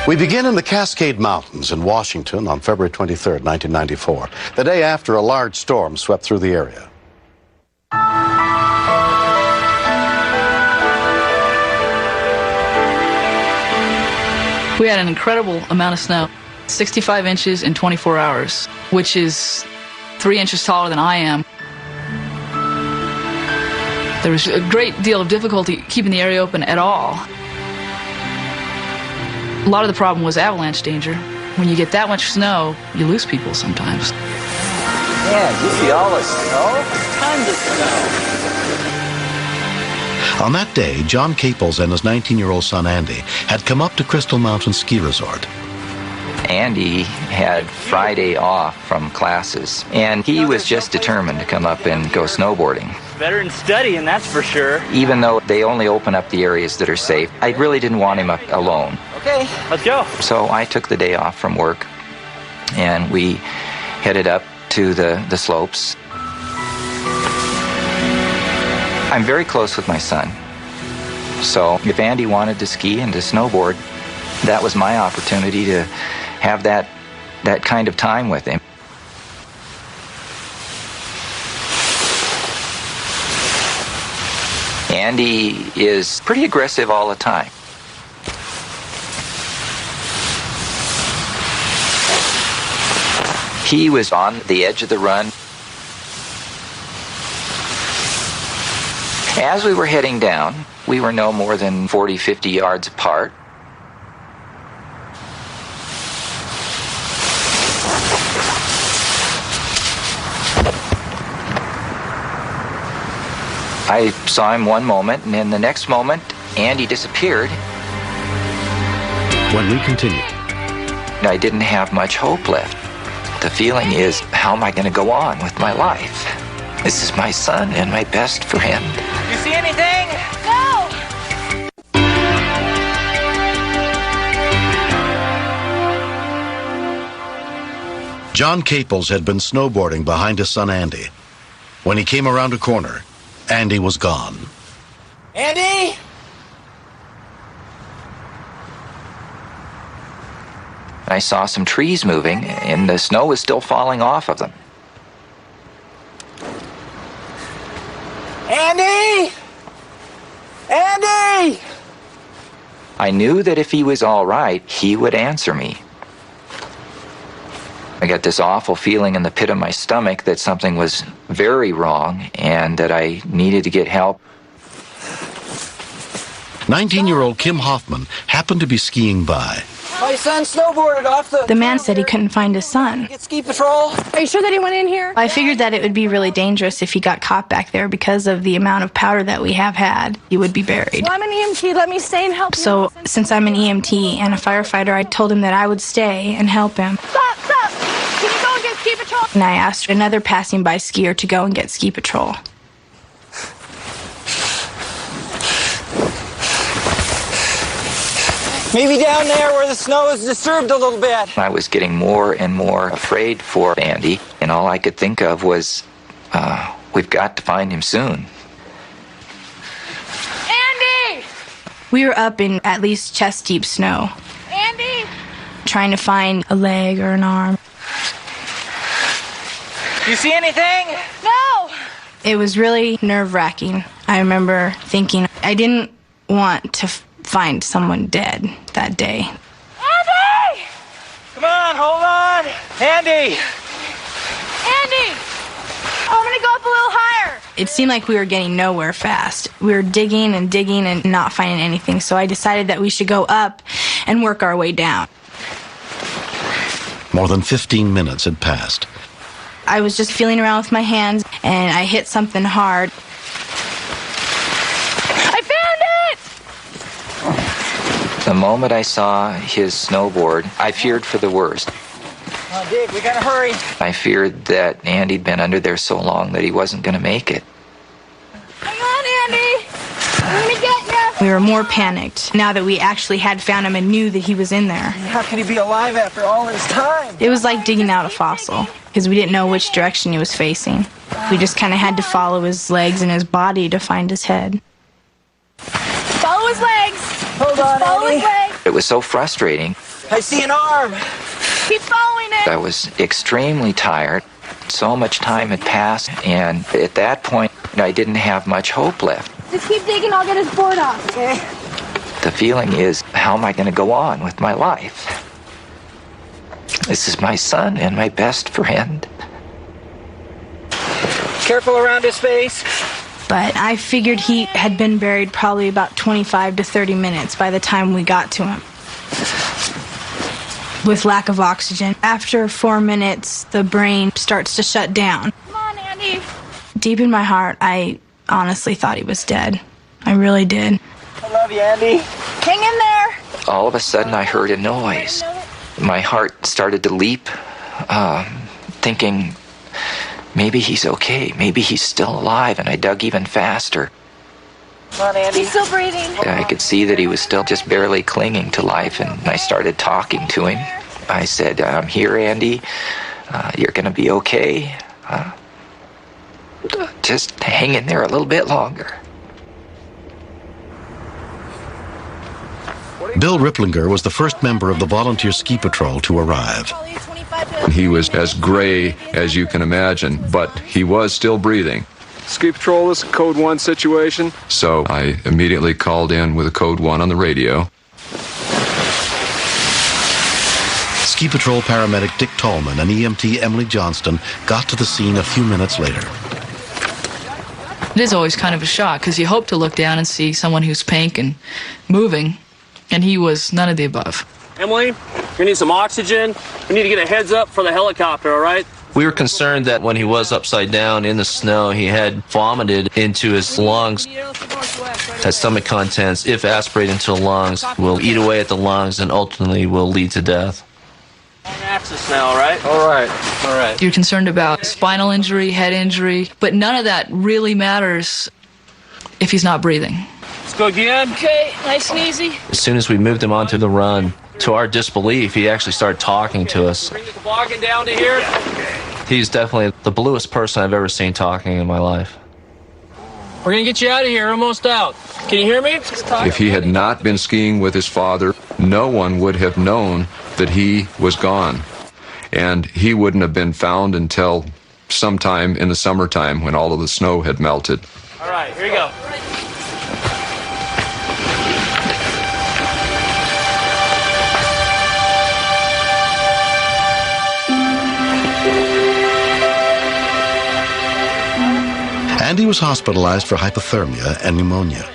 We begin in the Cascade Mountains in Washington on February 23, 1994, the day after a large storm swept through the area. We had an incredible amount of snow, 65 inches in 24 hours, which is 3 inches taller than I am. There was a great deal of difficulty keeping the area open at all. A lot of the problem was avalanche danger. When you get that much snow, you lose people sometimes. Yeah, you see all the snow? Tons of snow. On that day, John Caples and his 19-year-old son Andy had come up to Crystal Mountain Ski Resort. Andy had Friday off from classes, and he was just determined to come up and go snowboarding. Better than studying, that's for sure. Even though they only open up the areas that are safe, I really didn't want him up alone. Okay, let's go. So I took the day off from work, and we headed up to the slopes. I'm very close with my son, so if Andy wanted to ski and to snowboard, that was my opportunity to have that kind of time with him. Andy is pretty aggressive all the time. He was on the edge of the run. As we were heading down, we were no more than 40, 50 yards apart. I saw him one moment, and in the next moment, Andy disappeared. When we continue, I didn't have much hope left. The feeling is, how am I going to go on with my life? This is my son and my best friend. You see anything? No! John Caples had been snowboarding behind his son Andy. When he came around a corner, Andy was gone. Andy? I saw some trees moving, and the snow was still falling off of them. Andy? Andy? I knew that if he was all right, he would answer me. I got this awful feeling in the pit of my stomach that something was very wrong and that I needed to get help. 19-year-old Kim Hoffman happened to be skiing by. My son snowboarded off The man said he couldn't find his son. Get ski patrol. Are you sure that he went in here? I figured that it would be really dangerous if he got caught back there because of the amount of powder that we have had. He would be buried. Well, I'm an EMT. Let me stay and help you. So, since I'm an EMT and a firefighter, I told him that I would stay and help him. Stop! Stop! Can you go and get ski patrol? And I asked another passing by skier to go and get ski patrol. Maybe down there where the snow is disturbed a little bit. I was getting more and more afraid for Andy, and all I could think of was, we've got to find him soon. Andy! We were up in at least chest-deep snow, Andy! trying to find a leg or an arm. You see anything? No! It was really nerve-wracking. I remember thinking I didn't want to find someone dead that day. Andy! Come on, hold on. Andy! Andy! Oh, I'm gonna go up a little higher. It seemed like we were getting nowhere fast. We were digging and digging and not finding anything, so I decided that we should go up and work our way down. More than 15 minutes had passed. I was just feeling around with my hands, and I hit something hard. I found it! The moment I saw his snowboard, I feared for the worst. Come on, Dick, we gotta hurry. I feared that Andy'd been under there so long that he wasn't going to make it. Hang on, Andy! I'm gonna get you! We were more panicked now that we actually had found him and knew that he was in there. How can he be alive after all this time? It was like digging out a fossil, because we didn't know which direction he was facing. We just kind of had to follow his legs and his body to find his head. Follow his legs! Hold on, Follow Andy. his legs! It was so frustrating. I see an arm. Keep following it. I was extremely tired. So much time had passed, and at that point, I didn't have much hope left. Just keep digging, I'll get his board off. Okay. The feeling is, how am I going to go on with my life? This is my son and my best friend. Careful around his face. But I figured he had been buried probably about 25 to 30 minutes by the time we got to him. With lack of oxygen. After 4 minutes, the brain starts to shut down. Come on, Andy. Deep in my heart, I honestly thought he was dead. I really did. I love you, Andy. Hang in there. All of a sudden, I heard a noise. My heart started to leap, thinking, maybe he's okay. Maybe he's still alive, and I dug even faster. Come on, Andy. He's still breathing. I could see that he was still just barely clinging to life, and I started talking to him. I said, I'm here, Andy. You're going to be okay. Just hang in there a little bit longer. Bill Ripplinger was the first member of the volunteer ski patrol to arrive. He was as gray as you can imagine, but he was still breathing. Ski Patrol, this is a Code 1 situation. So I immediately called in with a Code 1 on the radio. Ski patrol paramedic Dick Tallman and EMT Emily Johnston got to the scene a few minutes later. It is always kind of a shock because you hope to look down and see someone who's pink and moving, and he was none of the above. Emily, we need some oxygen. We need to get a heads up for the helicopter, all right? We were concerned that when he was upside down in the snow, he had vomited into his lungs. That stomach contents, if aspirated into the lungs, will eat away at the lungs and ultimately will lead to death. On axis now, all right? All right, all right. You're concerned about spinal injury, head injury, but none of that really matters if he's not breathing. Let's go again. Okay, nice and easy. As soon as we moved him onto the run, to our disbelief, he actually started talking to us. Bring the toboggan down to here. He's definitely the bluest person I've ever seen talking in my life. We're going to get you out of here, almost out. Can you hear me? If he had not been skiing with his father, no one would have known that he was gone. And he wouldn't have been found until sometime in the summertime when all of the snow had melted. All right, here you go. Andy was hospitalized for hypothermia and pneumonia,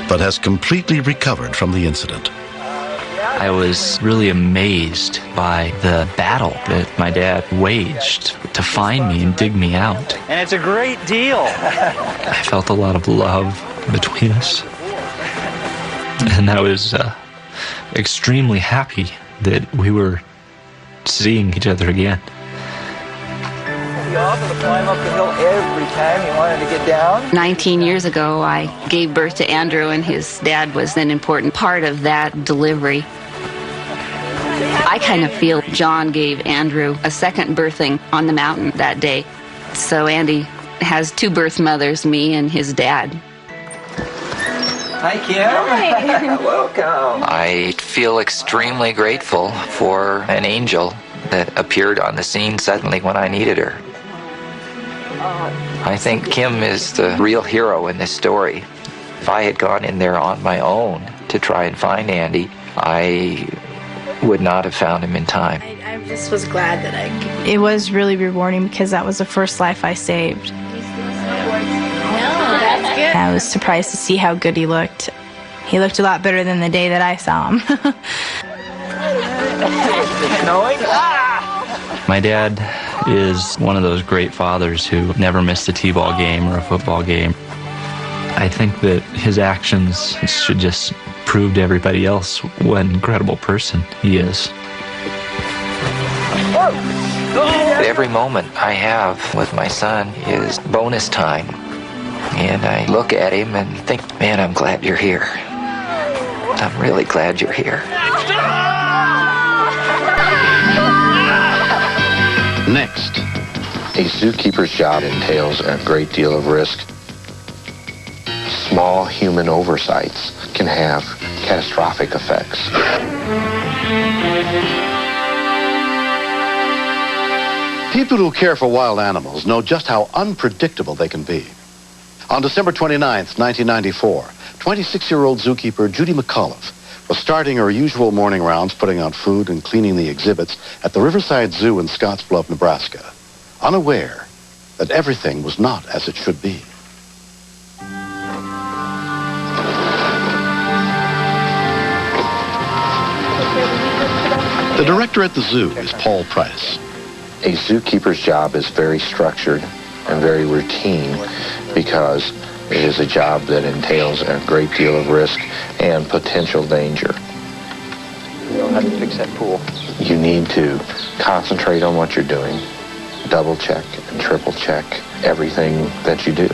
but has completely recovered from the incident. I was really amazed by the battle that my dad waged to find me and dig me out. And it's a great deal. I felt a lot of love between us. And I was extremely happy that we were seeing each other again. You offered to climb up the hill every time you wanted to get down. 19 years ago, I gave birth to Andrew, and his dad was an important part of that delivery. I kind of feel John gave Andrew a second birthing on the mountain that day. So Andy has two birth mothers, me and his dad. Hi, Kim. Hi. Welcome. I feel extremely grateful for an angel that appeared on the scene suddenly when I needed her. I think Kim is the real hero in this story. If I had gone in there on my own to try and find Andy, I would not have found him in time. I just was glad that It was really rewarding because that was the first life I saved. That's good. I was surprised to see how good he looked. He looked a lot better than the day that I saw him. My dad is one of those great fathers who never missed a t-ball game or a football game. I think that his actions should just prove to everybody else what an incredible person he is. Every moment I have with my son is bonus time. And I look at him and think, man, I'm glad you're here. I'm really glad you're here. Next. A zookeeper's job entails a great deal of risk. Small human oversights can have catastrophic effects. People who care for wild animals know just how unpredictable they can be. On December 29th, 1994, 26-year-old zookeeper Judy McAuliffe was starting her usual morning rounds, putting out food and cleaning the exhibits at the Riverside Zoo in Scottsbluff, Nebraska, unaware that everything was not as it should be. The director at the zoo is Paul Price. A zookeeper's job is very structured and very routine because it is a job that entails a great deal of risk and potential danger. We don't have to fix that pool. You need to concentrate on what you're doing, double check and triple check everything that you do.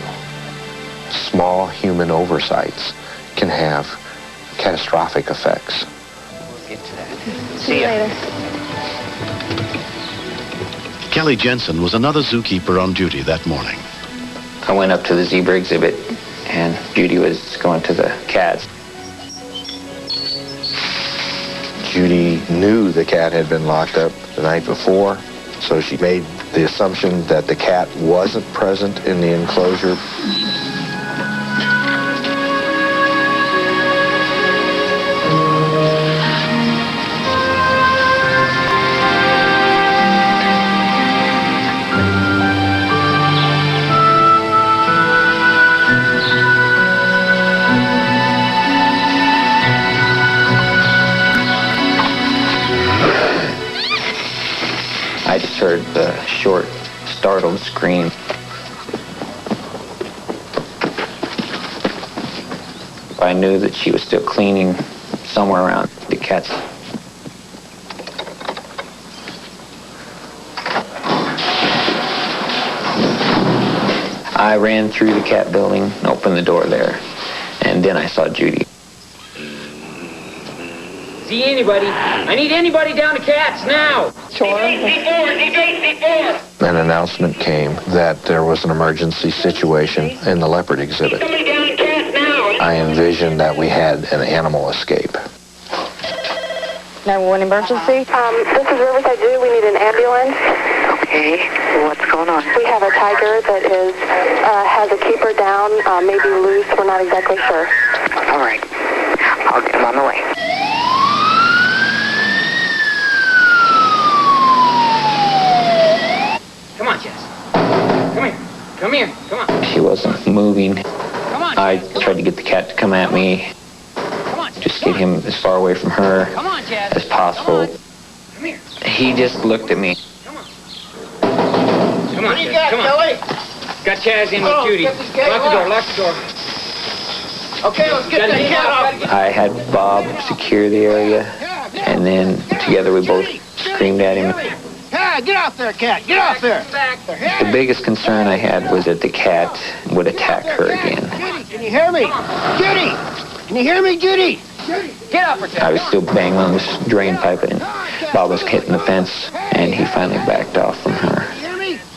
Small human oversights can have catastrophic effects. We'll get to that. See you later. Kelly Jensen was another zookeeper on duty that morning. I went up to the zebra exhibit, and Judy was going to the cats. Judy knew the cat had been locked up the night before, so she made the assumption that the cat wasn't present in the enclosure. I just heard the short, startled scream. I knew that she was still cleaning somewhere around the cats. I ran through the cat building, opened the door there, and then I saw Judy. See anybody? I need anybody down to cats now. An announcement came that there was an emergency situation in the leopard exhibit. I envisioned that we had an animal escape. 911 emergency. This is Riverside Zoo. We need an ambulance. Okay, what's going on? We have a tiger that has a keeper down, maybe loose. We're not exactly sure. All right, I'll get him on the way. Come on, Jess. Come here. Come here. Come on. She wasn't moving. Come on. I tried to get the cat to come at me. Come on. Just get him as far away from her Come on, Jess. as possible. Come here. He just looked at me. Come on. Come on, Jess. Come on. Kelly? Got Chaz in with Judy. Lock the door. Lock the door. Okay, let's get that cat off. I had Bob secure the area, and then together we both screamed at him. Yeah, get off there, cat. Get off there. The biggest concern I had was that the cat would attack her again. Judy, can you hear me? Judy! Can you hear me, Judy? Get off her, cat. I was still banging on this drain pipe, and Bob was hitting the fence, and he finally backed off from her.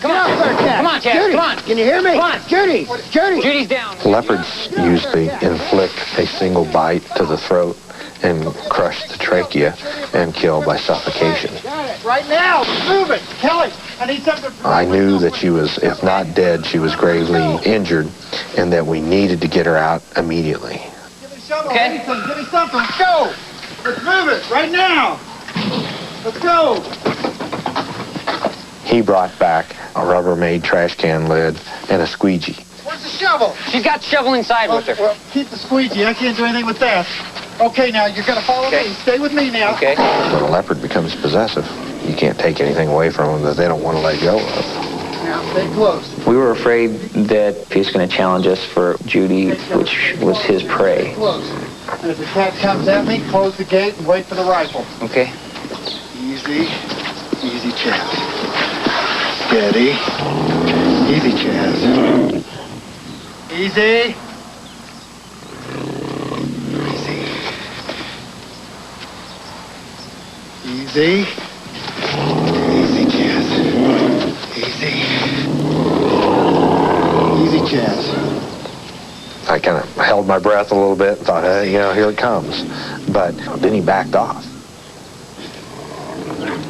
Come on, there, cat. Come on, Chaz. Judy, Come on. Can you hear me? Come on. Judy. Judy. Judy's down. Leopards usually inflict a single bite to the throat and crush the trachea and kill by suffocation. Got it. Right now. Move it. Kelly, I need something. I knew that she was, if not dead, she was gravely injured, and that we needed to get her out immediately. Give me a shovel. Okay. Anything. Give me something. Let's go. Let's move it right now. Let's go. He brought back a Rubbermaid trash can lid and a squeegee. Where's the shovel? She's got the shovel inside with her. Well, keep the squeegee. I can't do anything with that. Okay, now you're going to follow me. Stay with me now. Okay. When a leopard becomes possessive, you can't take anything away from them that they don't want to let go of. Now, stay close. We were afraid that he was going to challenge us for Judy, which was his prey. Close. And if the cat comes at me, close the gate and wait for the rifle. Okay. Easy. Easy, Chaz. Steady. Easy, Chaz. Easy. Easy. Easy, Chaz. Easy. Easy, Chaz. I I kind of held my breath a little bit and thought, here it comes. But then he backed off.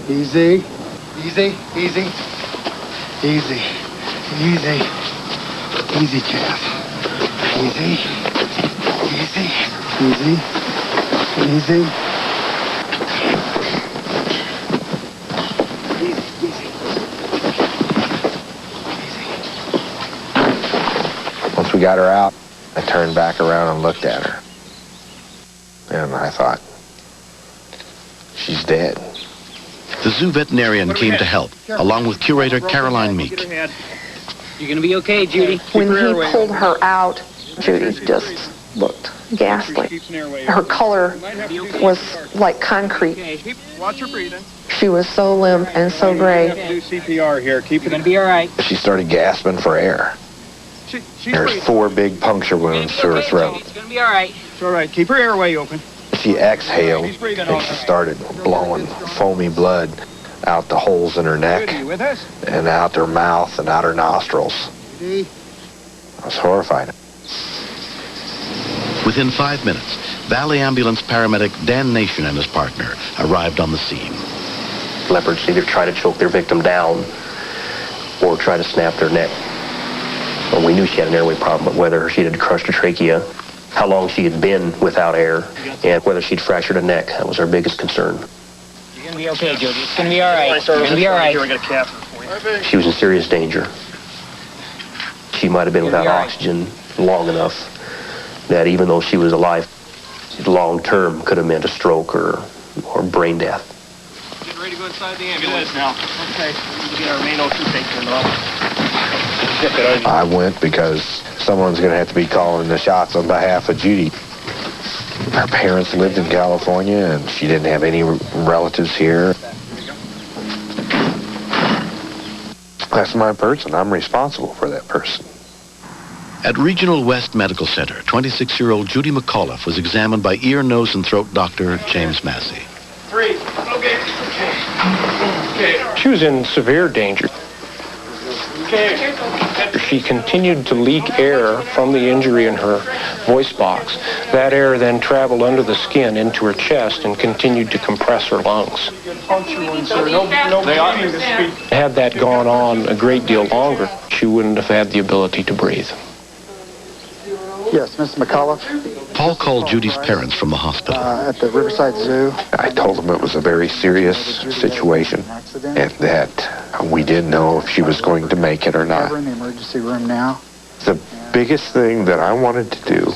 Easy, easy, easy, easy, easy, easy, calf. Easy, easy, easy, easy. Once we got her out, I turned back around and looked at her. And I thought, she's dead. The zoo veterinarian came to help, along with curator Caroline Meek. You're gonna be okay, Judy. When he pulled her out, Judy just looked ghastly. Her color was like concrete. Watch her breathing. She was so limp and so gray. Do CPR here. Keep it Gonna be all right. She started gasping for air. There's 4 big puncture wounds through her throat. It's gonna be all right. It's all right. Keep her airway open. She exhaled, and she started blowing foamy blood out the holes in her neck, You with us? and out her mouth, and out her nostrils. Easy. I was horrified. Within 5 minutes, Valley Ambulance paramedic Dan Nation and his partner arrived on the scene. Leopards either try to choke their victim down or try to snap their neck. And we knew she had an airway problem, but whether she had crushed her trachea, how long she had been without air, and whether she'd fractured a neck, that was our biggest concern. You're gonna be okay, Judy. It's gonna be all right. You're gonna be all right. She was in serious danger. She might have been without oxygen long enough that even though she was alive, long term could have meant a stroke or brain death. Getting ready to go inside the ambulance now. Okay. We need to get our main O2 tank turned off. I went because someone's going to have to be calling the shots on behalf of Judy. Her parents lived in California, and she didn't have any relatives here. That's my person. I'm responsible for that person. At Regional West Medical Center, 26-year-old Judy McAuliffe was examined by ear, nose, and throat doctor James Massey. 3. Okay. She was in severe danger. Okay. She continued to leak air from the injury in her voice box. That air then traveled under the skin into her chest and continued to compress her lungs. Had that gone on a great deal longer, she wouldn't have had the ability to breathe. Yes, Mr. McAuliffe. Paul called Judy's parents from the hospital. At the Riverside Zoo. I told them it was a very serious situation and that we didn't know if she was going to make it or not. We're in the emergency room now. The biggest thing that I wanted to do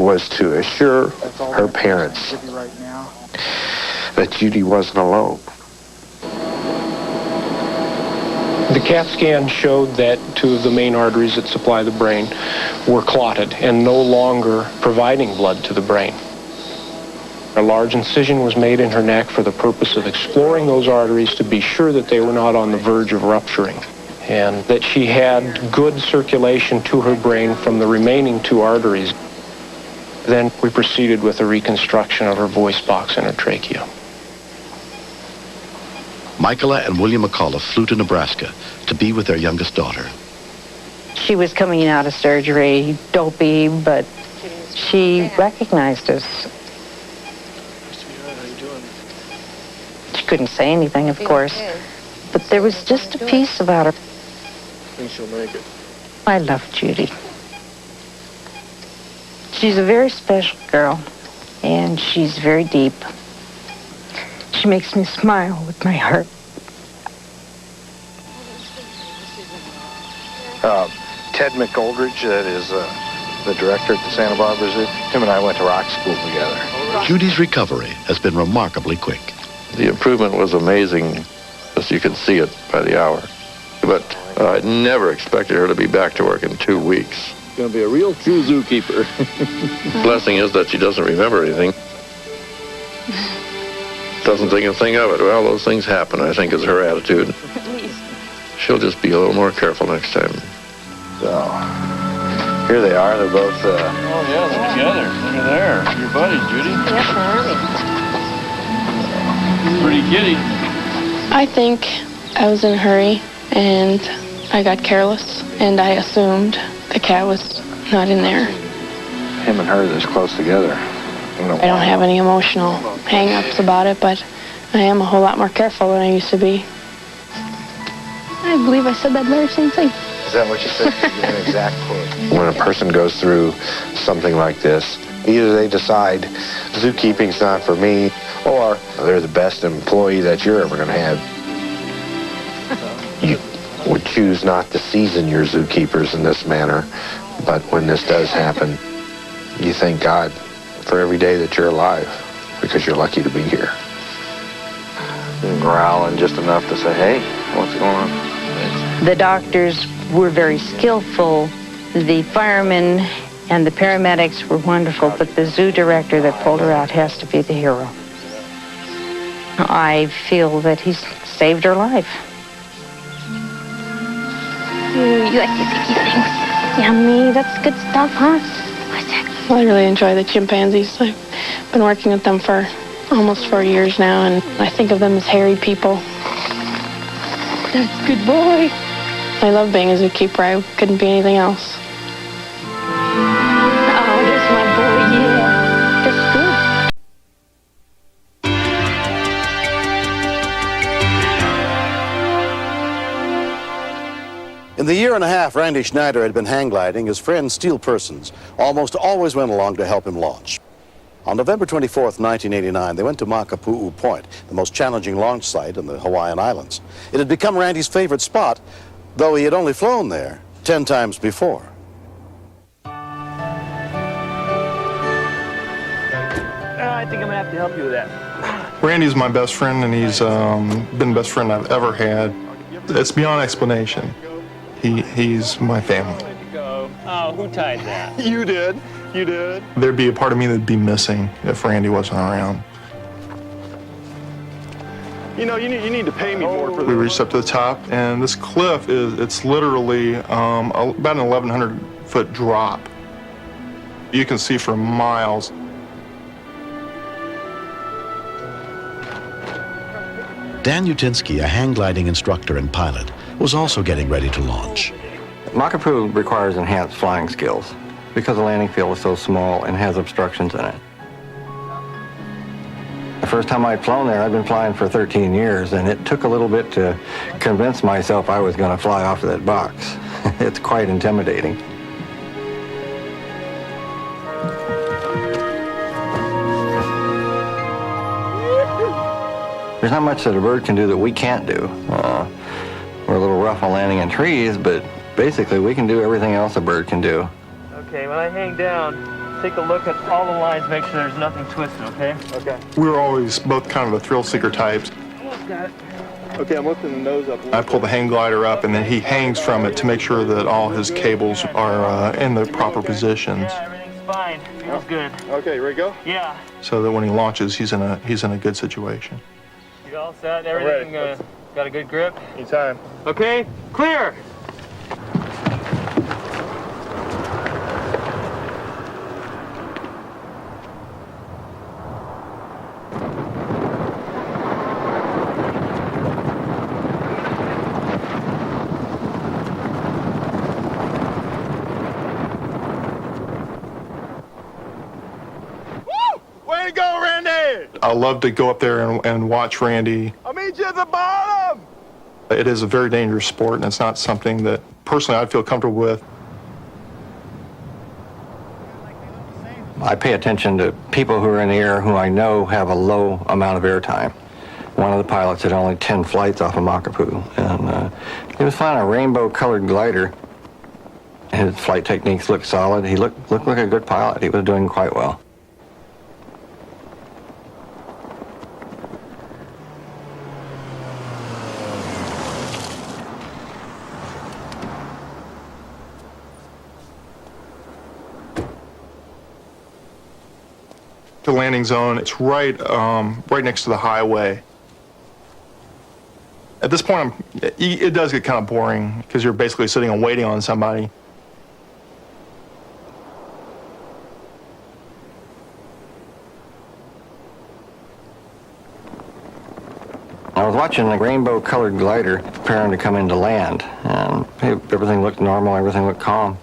was to assure her parents that Judy wasn't alone. The CAT scan showed that 2 of the main arteries that supply the brain were clotted and no longer providing blood to the brain. A large incision was made in her neck for the purpose of exploring those arteries to be sure that they were not on the verge of rupturing, and that she had good circulation to her brain from the remaining 2 arteries. Then we proceeded with a reconstruction of her voice box and her trachea. Michaela and William McAuliffe flew to Nebraska to be with their youngest daughter. She was coming out of surgery, dopey, but she recognized us. She couldn't say anything, of course, but there was just a piece about her. I think she'll make it. I love Judy. She's a very special girl, and she's very deep. She makes me smile with my heart. Ted McGoldridge, that is the director at the Santa Barbara Zoo, him and I went to rock school together. Judy's recovery has been remarkably quick. The improvement was amazing, as you can see it by the hour. But I never expected her to be back to work in 2 weeks. Gonna be a real true zookeeper. Blessing is that she doesn't remember anything. Doesn't think a thing of it. Well, those things happen, I think, is her attitude. She'll just be a little more careful next time. So, here they are. They're both... Oh, yeah, they're together. Look at there. Your buddies, Judy. Pretty kitty. I think I was in a hurry, and I got careless, and I assumed the cat was not in there. him and her this close together. I don't have any emotional hang-ups about it, but I am a whole lot more careful than I used to be. I believe I said that very same thing. Is that what you said? An exact quote. When a person goes through something like this, either they decide zookeeping's not for me, or they're the best employee that you're ever going to have. You would choose not to season your zookeepers in this manner, but when this does happen, you thank God for every day that you're alive, because you're lucky to be here. Growling just enough to say, hey, what's going on? The doctors were very skillful. The firemen and the paramedics were wonderful, but the zoo director that pulled her out has to be the hero. I feel that he's saved her life. You like these icky things? Yummy, that's good stuff, huh? What's that? Well, I really enjoy the chimpanzees. I've been working with them for almost 4 years now, and I think of them as hairy people. That's a good boy. I love being a zookeeper. I couldn't be anything else. Oh, there's my boy, yeah. That's good. In the year and a half Randy Schneider had been hang gliding, his friend Steel Persons almost always went along to help him launch. On November 24th, 1989, they went to Makapu'u Point, the most challenging launch site in the Hawaiian Islands. It had become Randy's favorite spot, though he had only flown there 10 times before. I think I'm gonna have to help you with that. Randy's my best friend, and he's been the best friend I've ever had. It's beyond explanation. He's my family. Oh, who tied that? You did. You did. There'd be a part of me that'd be missing if Randy wasn't around. You know, you need to pay me more for this. We reached up to the top, and this cliff it's literally about an 1,100-foot drop. You can see for miles. Dan Utinsky, a hang gliding instructor and pilot, was also getting ready to launch. Makapu'u requires enhanced flying skills because the landing field is so small and has obstructions in it. The first time I'd flown there, I'd been flying for 13 years, and it took a little bit to convince myself I was going to fly off of that box. It's quite intimidating. There's not much that a bird can do that we can't do. We're a little rough on landing in trees, but basically we can do everything else a bird can do. Okay, when I hang down, take a look at all the lines, make sure there's nothing twisted, okay? Okay. We were always both kind of the thrill seeker types. Got it. Okay, I'm lifting the nose up. I pull the hang glider up, and then he hangs from it to make sure that all his cables are in the proper positions. Yeah, everything's fine. Feels good. Okay, ready to go? Yeah. So that when he launches, he's in a good situation. You all set? Everything got a good grip? Anytime. Okay, clear! Way to go, Randy! I love to go up there and watch Randy. I'll meet you at the bottom! It is a very dangerous sport, and it's not something that, personally, I'd feel comfortable with. I pay attention to people who are in the air who I know have a low amount of air time. One of the pilots had only 10 flights off of Makapu'u, and he was flying a rainbow-colored glider. His flight techniques looked solid. He looked like a good pilot. He was doing quite well. The landing zone, it's right next to the highway. At this point, it does get kind of boring because you're basically sitting and waiting on somebody. I was watching a rainbow-colored glider preparing to come into land, and everything looked normal, everything looked calm.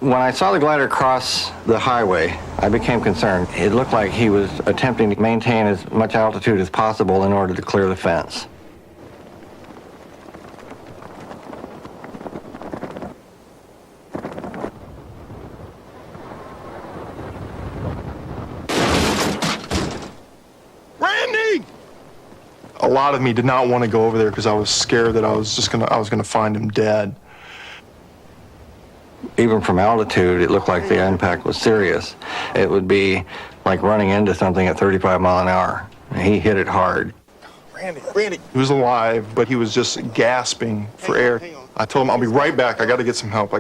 When I saw the glider cross the highway, I became concerned. It looked like he was attempting to maintain as much altitude as possible in order to clear the fence. Randy! A lot of me did not want to go over there because I was scared that I was gonna find him dead. Even from altitude, it looked like the impact was serious. It would be like running into something at 35 miles an hour. He hit it hard. Randy. He was alive, but he was just gasping for air. I told him, I'll be right back. I got to get some help.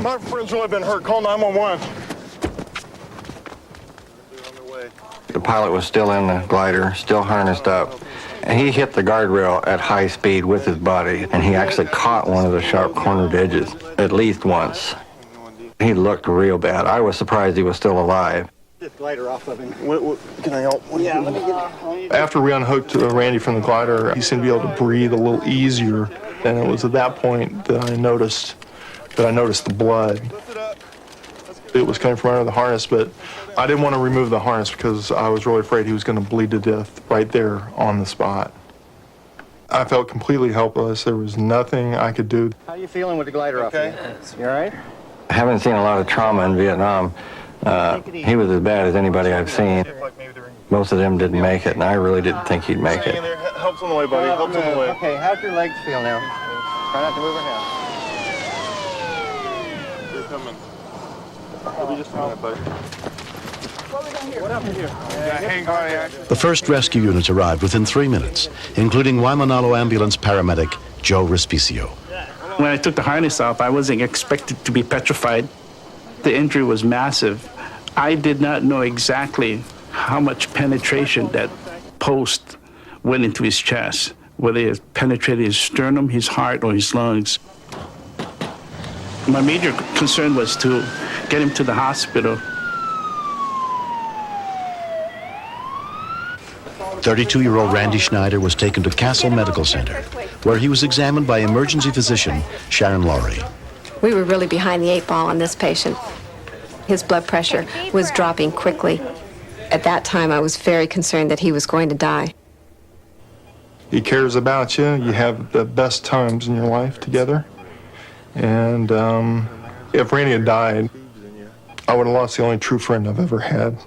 My friend's really been hurt. Call 911. The pilot was still in the glider, still harnessed up. And he hit the guardrail at high speed with his body, and he actually caught one of the sharp cornered edges at least once. He looked real bad. I was surprised he was still alive. Get the glider off of him. Can I help? Yeah, let me get. After we unhooked Randy from the glider, he seemed to be able to breathe a little easier. And it was at that point that I noticed the blood. It was coming from under the harness, but I didn't want to remove the harness because I was really afraid he was going to bleed to death right there on the spot. I felt completely helpless. There was nothing I could do. How are you feeling with the glider off? You all right? I haven't seen a lot of trauma in Vietnam. He was as bad as anybody I've seen. Most of them didn't make it, and I really didn't think he'd make it. Helps on the way, buddy. Helps on the way. Okay, how's your legs feel now? Try not to move her now. They're coming. I'll be just a minute, buddy. What happened here? The first rescue units arrived within 3 minutes, including Waimanalo ambulance paramedic Joe Respicio. When I took the harness off, I wasn't expected to be petrified. The injury was massive. I did not know exactly how much penetration that post went into his chest, whether it penetrated his sternum, his heart, or his lungs. My major concern was to get him to the hospital. 32-year-old Randy Schneider was taken to Castle Medical Center, where he was examined by emergency physician Sharon Laurie. We were really behind the 8 ball on this patient. His blood pressure was dropping quickly. At that time, I was very concerned that he was going to die. He cares about you. You have the best times in your life together. And if Randy had died, I would have lost the only true friend I've ever had.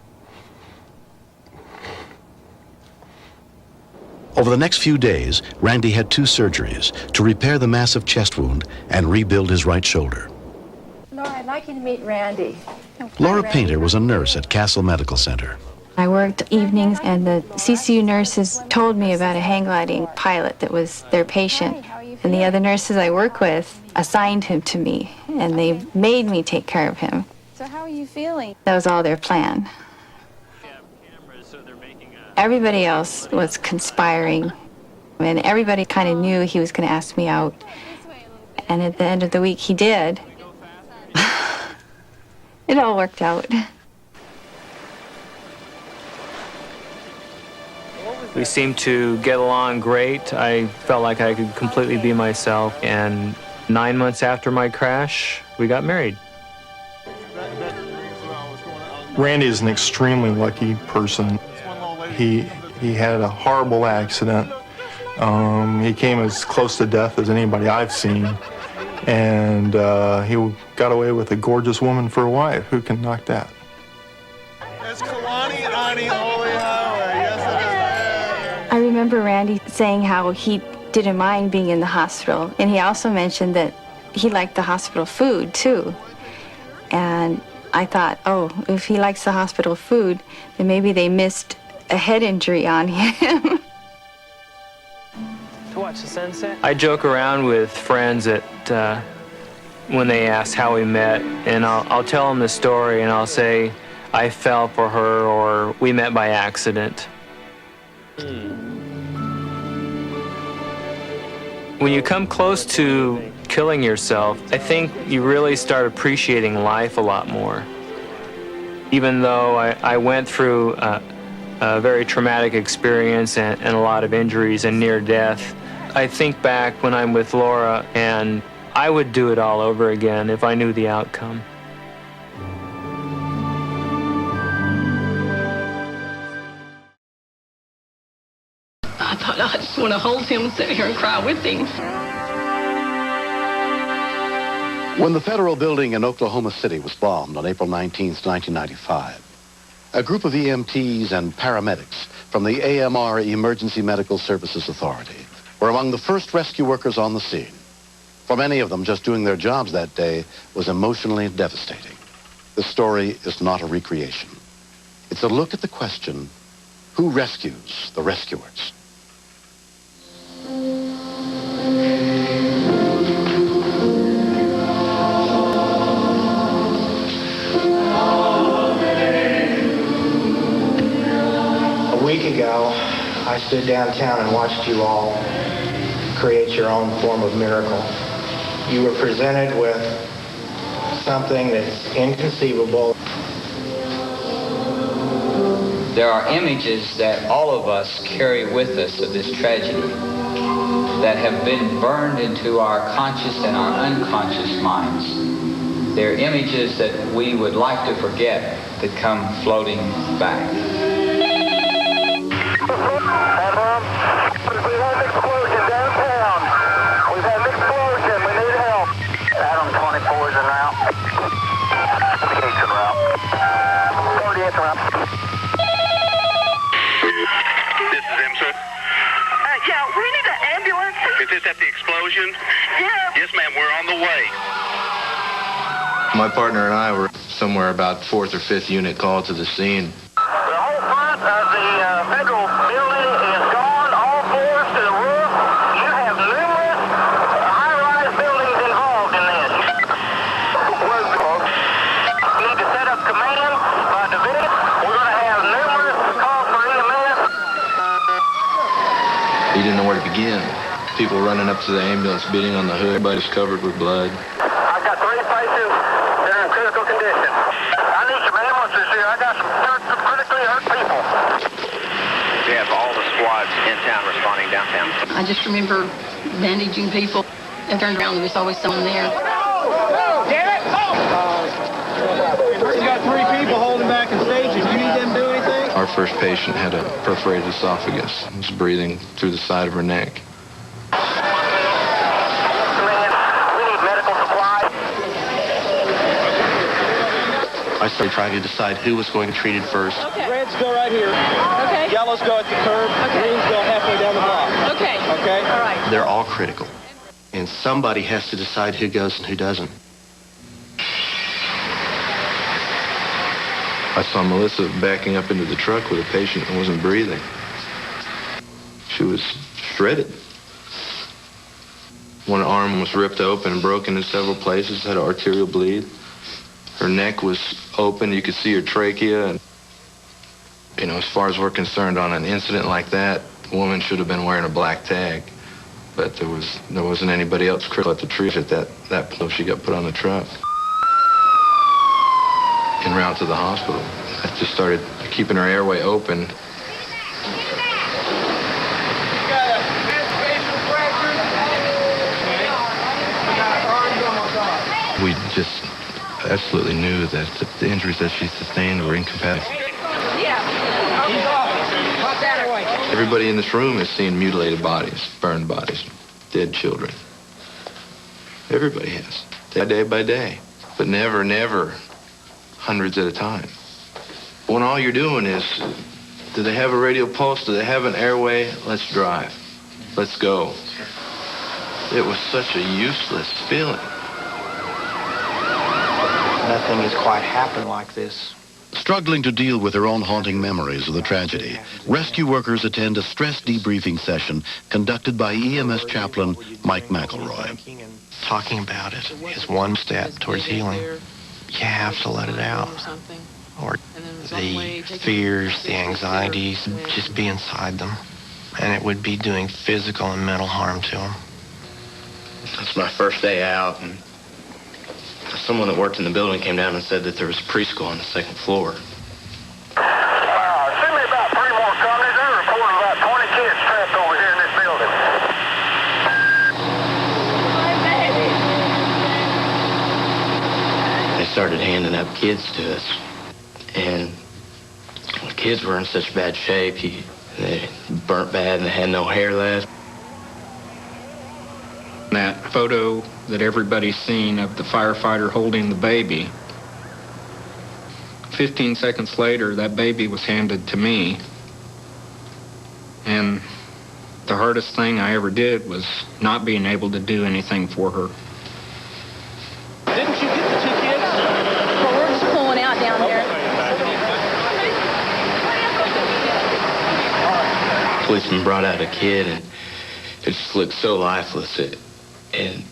Over the next few days, Randy had 2 surgeries to repair the massive chest wound and rebuild his right shoulder. Laura, I'd like you to meet Randy. Laura Painter was a nurse at Castle Medical Center. I worked evenings, and the CCU nurses told me about a hang gliding pilot that was their patient. And the other nurses I work with assigned him to me, and they made me take care of him. So how are you feeling? That was all their plan. Everybody else was conspiring, and everybody kind of knew he was going to ask me out. And at the end of the week, he did. It all worked out. We seemed to get along great. I felt like I could completely be myself. And 9 months after my crash, we got married. Randy is an extremely lucky person. He had a horrible accident. He came as close to death as anybody I've seen. And he got away with a gorgeous woman for a wife. Who can knock that? I remember Randy saying how he didn't mind being in the hospital. And he also mentioned that he liked the hospital food, too. And I thought, oh, if he likes the hospital food, then maybe they missed a head injury on him. To watch the sunset? I joke around with friends that when they ask how we met, and I'll tell them the story, and I'll say, I fell for her, or we met by accident. When you come close to killing yourself, I think you really start appreciating life a lot more. Even though I went through a very traumatic experience and a lot of injuries and near death, I think back when I'm with Laura, and I would do it all over again if I knew the outcome. I thought I just want to hold him and sit here and cry with him. When the federal building in Oklahoma City was bombed on April 19, 1995, a group of EMTs and paramedics from the AMR Emergency Medical Services Authority were among the first rescue workers on the scene. For many of them, just doing their jobs that day was emotionally devastating. This story is not a recreation. It's a look at the question, who rescues the rescuers? A week ago, I stood downtown and watched you all create your own form of miracle. You were presented with something that's inconceivable. There are images that all of us carry with us of this tragedy that have been burned into our conscious and our unconscious minds. They're images that we would like to forget that come floating back. We've had an explosion downtown. We've had an explosion. We need help. Adam 24 is en route. 48's en route. 48's en route. This is M, sir. Yeah, we need an ambulance. Is this at the explosion? Yeah. Yes, ma'am. We're on the way. My partner and I were somewhere about 4th or 5th unit called to the scene. The whole front of the federal building is gone, all floors to the roof. You have numerous high-rise buildings involved in this. You need to set up command by division. We're going to have numerous calls for EMS. He didn't know where to begin. People running up to the ambulance, beating on the hood. Everybody's covered with blood. I've got 3 patients that are in critical condition. I need some ambulances here. I got some critically hurt people. We have all the squads in town responding downtown. I just remember bandaging people. I turned around, there was always someone there. Damn it! You got 3 people holding back in stages. Do you need them to do anything? Our first patient had a perforated esophagus. Was breathing through the side of her neck. I started trying to decide who was going to be treated first. Okay. Reds go right here. Okay. Yellows go at the curb. Okay. Greens go halfway down the block. Okay. Okay? All right. They're all critical. And somebody has to decide who goes and who doesn't. I saw Melissa backing up into the truck with a patient that wasn't breathing. She was shredded. One arm was ripped open and broken in several places, had an arterial bleed. Her neck was open. You could see her trachea. And, you know, as far as we're concerned, on an incident like that, the woman should have been wearing a black tag. But there wasn't anybody else critical at the triage at that point. She got put on the truck. En route to the hospital, I just started keeping her airway open. We just absolutely knew that the injuries that she sustained were incompatible. Everybody in this room has seen mutilated bodies, burned bodies, dead children. Everybody has, day by day, but never hundreds at a time. When all you're doing is, do they have a radial pulse? Do they have an airway? Let's drive. Let's go. It was such a useless feeling. Nothing has quite happened like this. Struggling to deal with their own haunting memories of the tragedy, rescue workers attend a stress debriefing session conducted by EMS chaplain Mike McElroy. Talking about it is one step towards healing. You have to let it out. Or the fears, the anxieties, just be inside them. And it would be doing physical and mental harm to them. That's my first day out, and someone that worked in the building came down and said that there was a preschool on the 2nd floor. Send me about 3 more companies. They reported about 20 kids trapped over here in this building. started handing up kids to us. And the kids were in such bad shape. They burnt bad and they had no hair left. That photo that everybody's seen of the firefighter holding the baby, 15 seconds later, that baby was handed to me. And the hardest thing I ever did was not being able to do anything for her. Didn't you get the 2 kids? Well, we're just pulling out down here. Policeman brought out a kid and it just looked so lifeless. And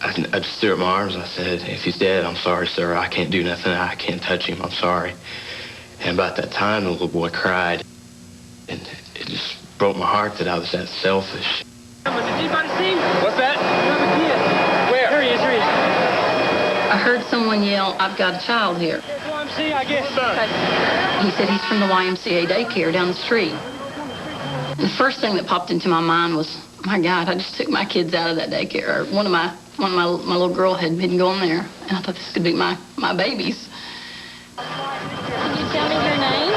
I just threw up my arms and I said, if he's dead, I'm sorry, sir. I can't do nothing. I can't touch him. I'm sorry. And about that time, the little boy cried. And it just broke my heart that I was that selfish. Did anybody see him? What's that? You have a kid. Where? Here he is, here he is. I heard someone yell, "I've got a child here." YMCA, I guess. He said he's from the YMCA daycare down the street. The first thing that popped into my mind was, my God, I just took my kids out of that daycare. Or one of my little girl had been going there, and I thought this could be my babies. Can you tell me your name?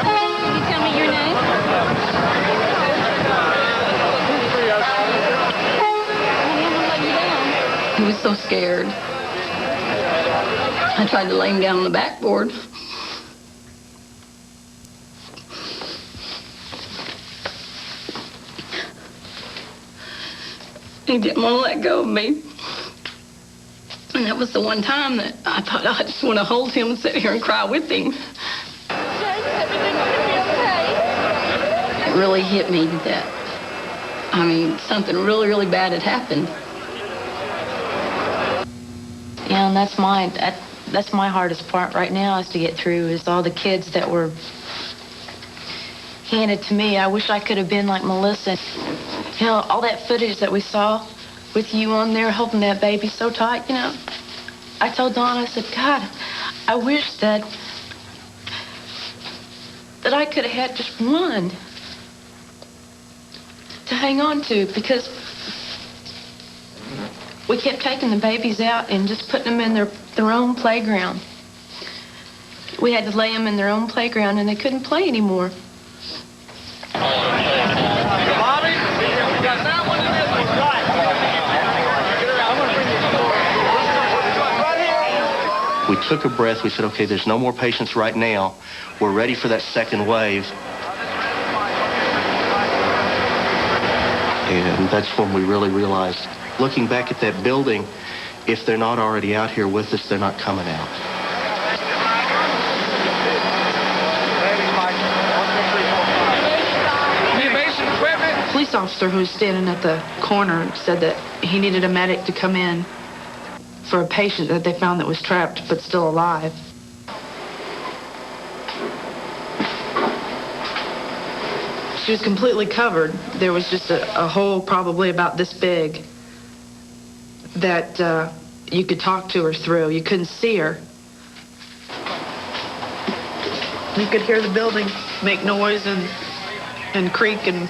Can you tell me your name? He was so scared. I tried to lay him down on the backboard. He didn't want to let go of me. And that was the one time that I thought, I just want to hold him and sit here and cry with him. It really hit me that, I mean, something really, really bad had happened. Yeah, and that's my hardest part right now is to get through is all the kids that were handed to me. I wish I could have been like Melissa. You know, all that footage that we saw with you on there holding that baby so tight, you know. I told Dawn, I said, God, I wish that I could have had just one to hang on to, because we kept taking the babies out and just putting them in their own playground. We had to lay them in their own playground and they couldn't play anymore. We took a breath. We said, okay, there's no more patients right now. We're ready for that second wave. And that's when we really realized, looking back at that building, if they're not already out here with us, they're not coming out. The police officer who was standing at the corner said that he needed a medic to come in for a patient that they found that was trapped but still alive. She was completely covered. There was just a hole probably about this big that you could talk to her through. You couldn't see her. You could hear the building make noise and creak, and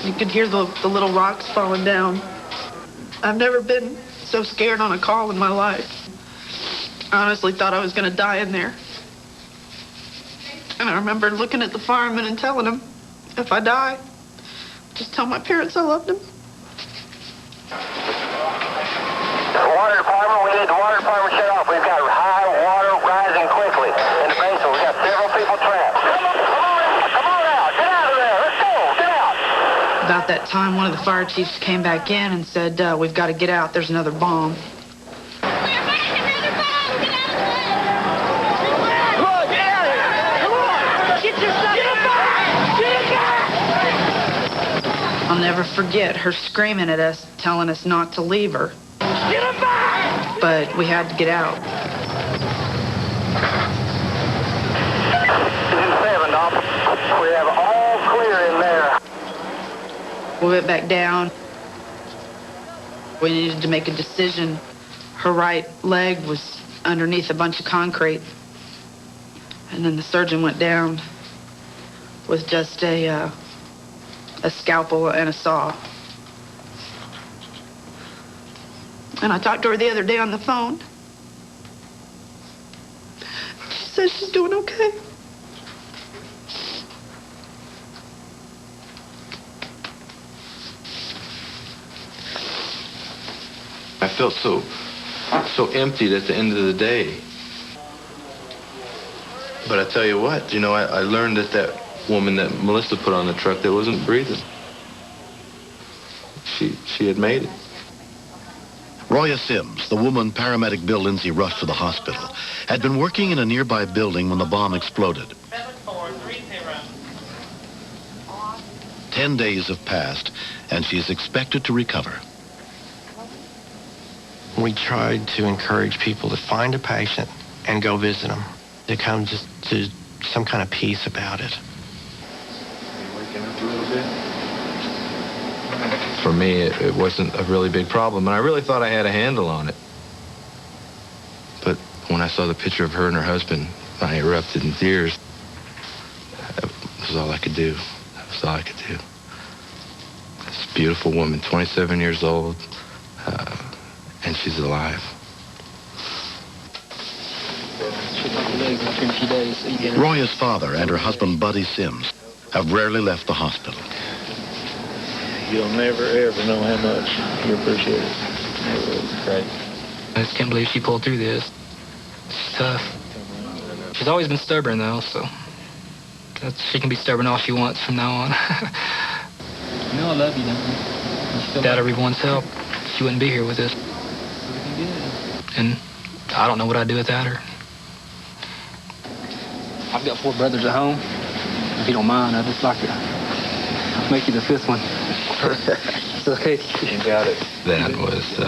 you could hear the little rocks falling down. I've never been so scared on a call in my life. I honestly thought I was going to die in there. And I remember looking at the fireman and telling him, if I die, just tell my parents I loved them. Water department, we need the water department shut off. We've got high water rising quickly in the basement. We've got several people trapped. Come on out. Get out of there. Let's go. Get out. About that time, one of the fire chiefs came back in and said, we've got to get out. There's another bomb. I'll never forget her screaming at us, telling us not to leave her. Get him back! But we had to get out. 7, we have all clear in there. We went back down. We needed to make a decision. Her right leg was underneath a bunch of concrete. And then the surgeon went down with just a scalpel and a saw. And I talked to her the other day on the phone, says she's doing okay. I felt so emptied at the end of the day. But I tell you what, you know, I learned that woman that Melissa put on the truck that wasn't breathing, she had made it. Roya Sims, the woman paramedic Bill Lindsay rushed to the hospital, had been working in a nearby building when the bomb exploded. 10 days have passed, and she is expected to recover. We tried to encourage people to find a patient and go visit them, to come just to some kind of peace about it. For me, it wasn't a really big problem, and I really thought I had a handle on it. But when I saw the picture of her and her husband, I erupted in tears. That was all I could do. That was all I could do. This beautiful woman, 27 years old, and she's alive. Roya's father and her husband, Buddy Sims, have rarely left the hospital. You'll never, ever know how much you appreciate it. It's great. I just can't believe she pulled through this. She's tough. She's always been stubborn, though, so she can be stubborn all she wants from now on. You know I love you, don't you? Without everyone's help, she wouldn't be here with us. And I don't know what I'd do without her. I've got 4 brothers at home. If you don't mind, I'd just like to make you the 5th one. It's okay. You got it. That was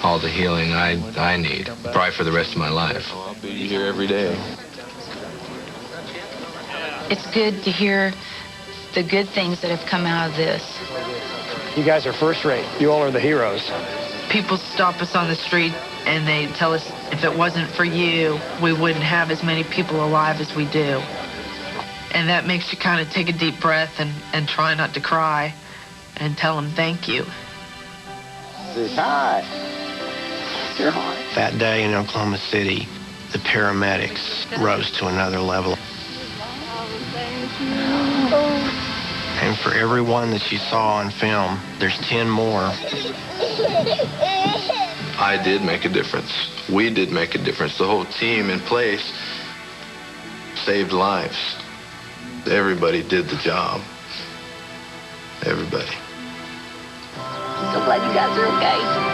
all the healing I need, probably for the rest of my life. I'll be here every day. It's good to hear the good things that have come out of this. You guys are first rate. You all are the heroes. People stop us on the street and they tell us if it wasn't for you, we wouldn't have as many people alive as we do. And that makes you kind of take a deep breath and try not to cry and tell them thank you. Hi. You're hot. That day in Oklahoma City, the paramedics rose to another level. And for everyone that you saw on film, there's 10 more. I did make a difference. We did make a difference. The whole team in place saved lives. Everybody did the job. Everybody. I'm so glad you guys are okay.